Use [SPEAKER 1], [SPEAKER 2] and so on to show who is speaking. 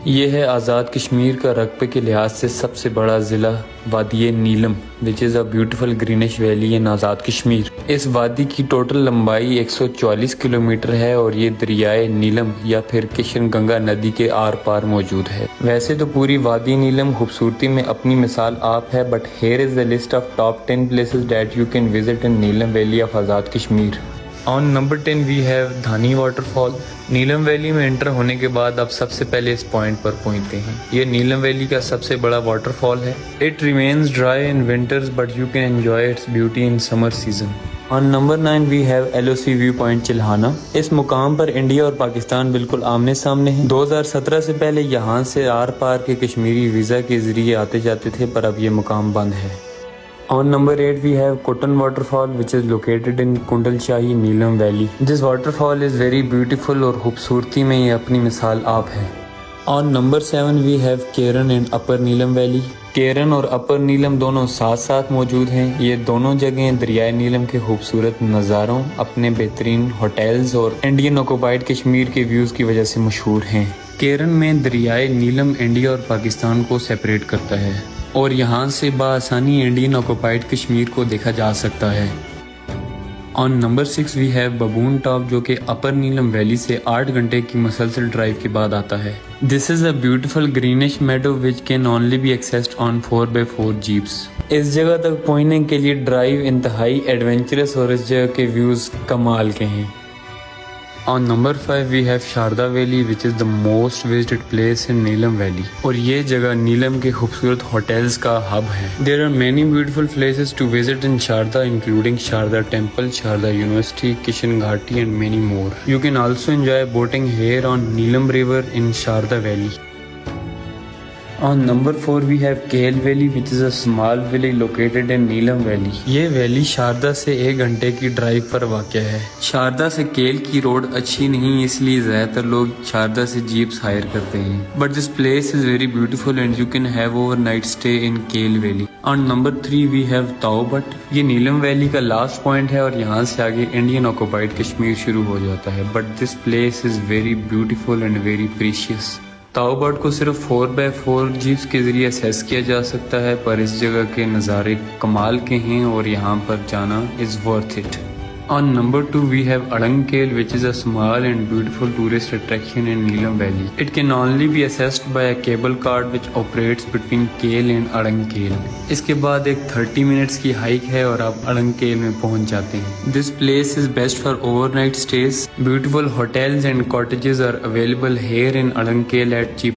[SPEAKER 1] ये है आज़ाद कश्मीर का रकबे के लिहाज से सबसे बड़ा ज़िला वादी Neelum which is a beautiful greenish valley in Azad Kashmir. इस वादी की टोटल लंबाई 144 किलोमीटर है और ये दरियाए नीलम या फिर किशन गंगा नदी के आर पार मौजूद है। वैसे तो पूरी वादी नीलम खूबसूरती में अपनी मिसाल आप है, but here is the list of top 10 places that you can visit in Neelum valley of Azad Kashmir. On number 10 we have Dhani waterfall. Neelum valley में एंटर होने के बाद आप सबसे पहले इस पॉइंट पर पहुंचते हैं। ये नीलम वैली का सबसे बड़ा वाटरफॉल है। It remains dry in winters but you can enjoy its beauty in summer season. On number 9 we have LOC view point Chilhana. इस मुकाम पर इंडिया और पाकिस्तान बिल्कुल आमने सामने हैं। 2017 से पहले यहाँ से आर पार के कश्मीरी वीज़ा के जरिए आते जाते थे, पर अब ये मुकाम बंद है। On number 8 we have Kotan waterfall which is located in कुंडल शाही नीलम valley. This waterfall is very beautiful और खूबसूरती में ये अपनी मिसाल आप है। On number 7 we have Keran and upper Neelum valley. Keran और अपर नीलम दोनों साथ साथ मौजूद हैं। ये दोनों जगहें दरियाए नीलम के खूबसूरत नज़ारों, अपने बेहतरीन होटल्स और इंडियन ऑक्युपाइड कश्मीर के व्यूज़ की वजह से मशहूर हैं। केरन में दरियाए नीलम इंडिया और पाकिस्तान को सेपरेट करता है और यहाँ से बआसानी इंडियन ऑक्युपाइड कश्मीर को देखा जा सकता है। On number 6 we have baboon top जो कि अपर नीलम वैली से 8 घंटे की मसलसल ड्राइव के बाद आता है। This is a beautiful greenish Medo which can only B accessed on 4x4 jeeps. इस जगह तक पहुँचने के लिए ड्राइव इंतहाई एडवेंचरस और इस जगह के व्यूज़ कमाल के हैं। On number 5 we have Sharda valley which is the most visited place in Neelum valley और ये जगह नीलम के खूबसूरत होटल्स का हब है। There are many beautiful places to visit in Sharda including Sharda temple, Sharda university, Kishan Ghati and many more. You can also enjoy boating here on Neelum river in Sharda valley. On number 4 we have Kel valley which is a small village located in Neelum valley. ये valley Sharda से 1 घंटे की drive पर वाक़ है। शारदा से केल की रोड अच्छी नहीं, इसलिए ज़्यादातर लोग शारदा से जीप्स हायर करते हैं। But this place is very beautiful and you can have overnight stay in Kel valley. On number 3 we have Taobat. ये नीलम वैली का लास्ट पॉइंट है और यहाँ से आगे इंडियन ऑक्युपाइड कश्मीर शुरू हो जाता है। But this place is very beautiful and very precious. Taobat को सिर्फ 4x4 जीप्स के जरिए असेस किया जा सकता है, पर इस जगह के नज़ारे कमाल के हैं और यहाँ पर जाना is worth it. On number 2 we have Adangkel which is a small and beautiful tourist attraction in Neelam Valley. It can only be accessed by a cable car which operates between Kale and Adangkel. इसके बाद एक 30 minutes की hike है और आप अडंगकेल में पहुंच जाते हैं। This place is best for overnight stays. Beautiful hotels and cottages are available here in Adangkel at cheap